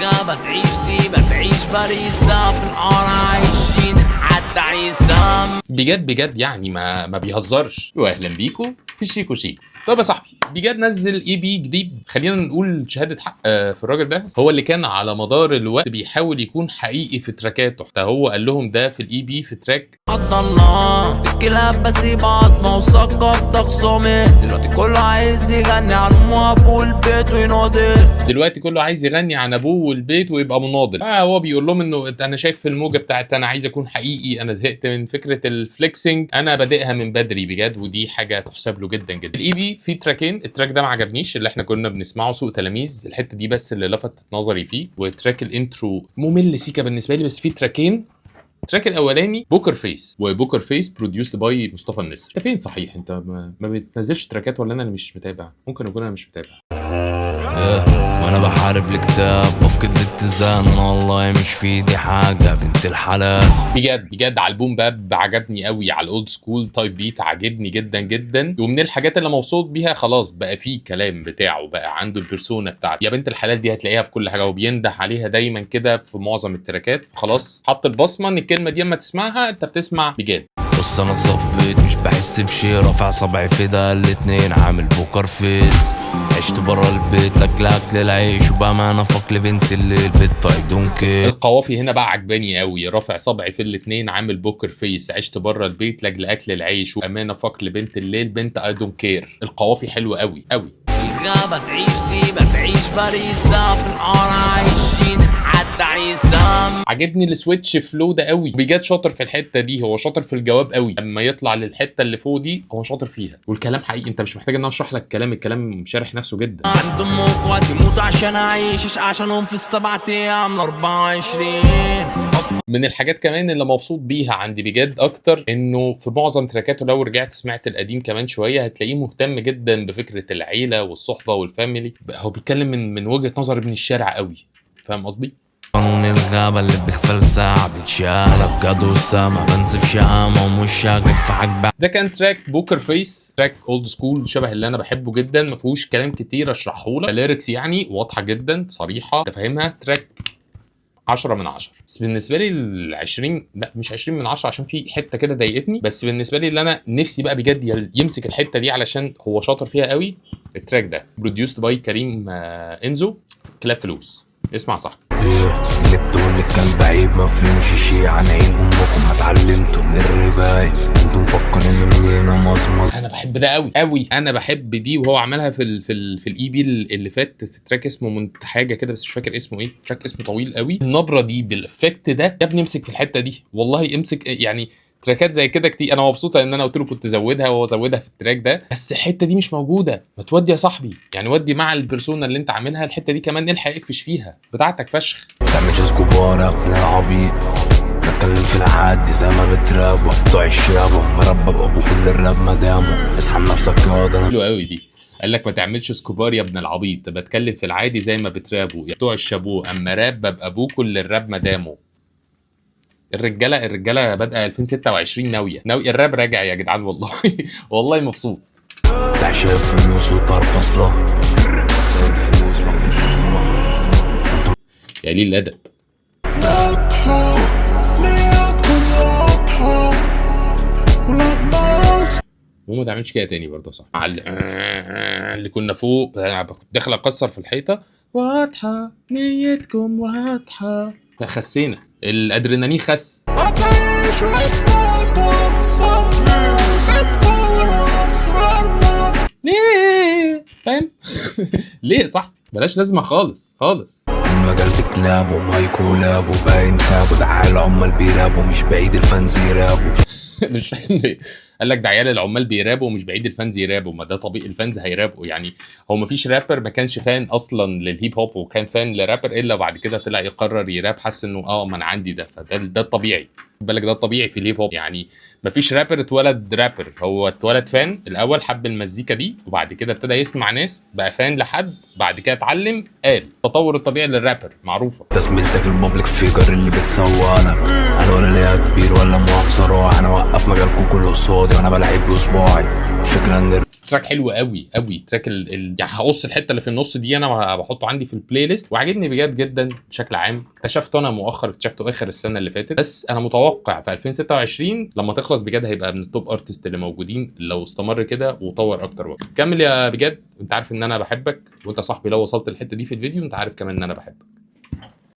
الغابة تعيش دي بتعيش فريسة في النهار عايشين حتى عيسام. بجد يعني ما بيهزرش. واهلا بيكو في شيكو شيك. طب يا صاحبي، بجد نزل اي بي جديد. خلينا نقول شهاده حق في الراجل ده. هو اللي كان على مدار الوقت بيحاول يكون حقيقي في تراكاته. حتى هو قال لهم ده في الاي بي في تراك عض الله الكلاب بس بعض ما وثقف تخصمي. دلوقتي كله عايز يغني عن امه وابوه البيت ويناضل. دلوقتي كله عايز يغني عن ابوه والبيت ويبقى مناضل. هو بيقول لهم انه انا شايف في الموجه بتاعت انا عايز اكون حقيقي، انا زهقت من فكره الفليكسنج، انا بادئها من بدري بجد، ودي حاجه تحسب له جدا جدا. الاي بي فيه تراكين، التراك ده ما عجبنيش اللي احنا كنا بنسمعه سوق تلاميذ، الحته دي بس اللي لفتت نظري فيه، وتراك الانترو ممل سيكا بالنسبه لي. بس فيه تراكين، التراك الاولاني بوكر فيس، وبوكر فيس بروديوسد باي مصطفى النسر. انت فين صحيح؟ انت ما بتنزلش تراكات ولا انا اللي مش متابع؟ ممكن اكون انا مش متابع. وانا بحارب الكتاب بفقد الاتزان، والله مش في ايدي حاجه بنت الحلال. بجد على البوم باب عجبني قوي، على الاولد سكول تايب بيت عجبني جدا جدا، ومن الحاجات اللي مبسوط بيها خلاص بقى فيه كلام بتاعه، بقى عنده البرسونا بتاعته. يا بنت الحلال دي هتلاقيها في كل حاجه وبينده عليها دايما كده في معظم التراكات، فخلاص حط البصمه ان الكلمه دي اما تسمعها انت بتسمع بجد. بص انا اتصفيت مش بحس بشي، رافع صبعي في ده الاتنين عامل بوكر فيس. عشت برا البيت لك للعيش وبامانه فك لبنت الليل بنت اي دون كير. القوافي هنا بقى عجباني قوي، رافع صبعي في الاتنين عامل بوكر فيس، عشت بره البيت لاجل اكل العيش وامانه فك لبنت الليل بنت اي دون كير. القوافي حلوه قوي قوي. الغابة تعيش دي بتعيش فريسة في النهار عايشين حتى عيسام. عجبني السويتش فلو ده قوي، بجد شاطر في الحته دي، هو شاطر في الجواب قوي، لما يطلع للحته اللي فوق دي هو شاطر فيها، والكلام حقيقي، انت مش محتاج ان انا اشرح لك الكلام شارح نفسه جدا. عند امي واخواتي موت عشان اعيش عشانهم في السبعة ايام 24. من الحاجات كمان اللي مبسوط بيها عندي بجد اكتر انه في معظم تراكاته لو رجعت سمعت القديم كمان شويه هتلاقيه مهتم جدا بفكره العيله والصحبه والفاميلي. هو بيتكلم من وجهه نظر ابن الشارع قوي، فاهم قصدي؟ قانون الغابة اللي بيغفل ساعة بيتشال بجد والسما بنزف شقامة ومش شاغف في حاجة. ده كان تراك بوكر فيس، تراك اولد سكول شبه اللي انا بحبه جدا، ما فيهوش كلام كتير اشرحه لك، الليركس يعني واضحه جدا صريحه تفهمها. تراك 10 من 10. بس بالنسبه لي ال 20 لا مش 20 من 10 عشان في حته كده ضايقتني، بس بالنسبه لي اللي انا نفسي بقى بجد يمسك الحته دي علشان هو شاطر فيها قوي. التراك ده بروديوسد باي كريم انزو، كلاب فلوس. اسمع صح. اللي بتقول الكلب عيب ما فهمش شي عن عين امكم، اتعلمتوا من الرباية انتوا مفكرين منين مصمص. انا بحب ده قوي انا بحب دي، وهو عملها في الاي بي اللي فات في تراك اسمه حاجه كده بس مش فاكر اسمه ايه، تراك اسمه طويل قوي. النبره دي بالافكت ده يا ابني امسك في الحته دي، والله امسك يعني. تراكات زي كده كتير، انا مبسوطه ان انا قلت له كنت زودها وهو زودها في التراك ده، بس الحته دي مش موجوده. ما تودي يا صاحبي يعني، ودي مع البرسونا اللي انت عاملها الحته دي كمان، الحق اقفش فيها بتاعتك فشخ. تعملش اسكوبار يا ابن العبيط، بتكلم في العادي زي ما بتراب وبتوع الشاب ومربى بابو كل الراب مدامه. اسحب نفسك يا ده حلوه قوي دي. قال لك ما تعملش سكوبار يا ابن العبيط، بتكلم في العادي زي ما بترابوا يا بتوع الشابو، اما راب ببقى ابوه كل الراب مدامه. الرجاله بادئه 2026 ناويه الراب راجع يا جدعان والله. والله مبسوط. تعشق فلوس وطرف اصلا الفلوس يا قليل الادب. وما تعملش كده تاني برضه صح. مع اللي كنا فوق داخل اكسر في الحيطه، واضحه نيتكم واضحه، فخسينا الادرينالين خس. ليه فاهم؟ ليه صح؟ بلاش لازمه خالص. المجال بكلاب ومايك ولاب وباين خاب، ده عيال عمال بيرابوا مش بعيد الفانز يرابوا. مش فاهم ليه. قال لك ده عيال العمال بيرابوا ومش بعيد الفانز يرابوا، ما ده طبيعي الفانز هيرابوا يعني. هو مفيش رابر ما كانش فان اصلا للهيب هوب وكان فان لرابر الا وبعد كده طلع يقرر يراب، حس انه ما انا عندي ده، فده الطبيعي. بالك ده الطبيعي في الهيب هوب، يعني مفيش رابر اتولد رابر، هو اتولد فان الاول، حب المزيكا دي وبعد كده ابتدى يسمع ناس بقى فان، لحد بعد كده اتعلم، قال التطور الطبيعي للرابر معروفه. تسميلتك البابليك فيجر اللي بتسوانا، انا ولا ليا كبير ولا مؤاخذة راح، انا وقف مجالكوا كله قصادي وانا بلعب بصباعي. فكرة ان تراك حلو قوي قوي، تراك يعني هقص الحته اللي في النص دي انا بحطه عندي في البلاي ليست، وعجبني بجد جدا بشكل عام. اكتشفته انا مؤخر، اكتشفته اخر السنه اللي فاتت، بس انا متوقع في 2026 لما تخلص بجد هيبقى من التوب ارتست اللي موجودين لو استمر كده وطور اكتر وقت. كمل يا بجد، انت عارف ان انا بحبك، وانت صاحبي لو وصلت الحته دي في الفيديو انت عارف كمان ان انا بحبك.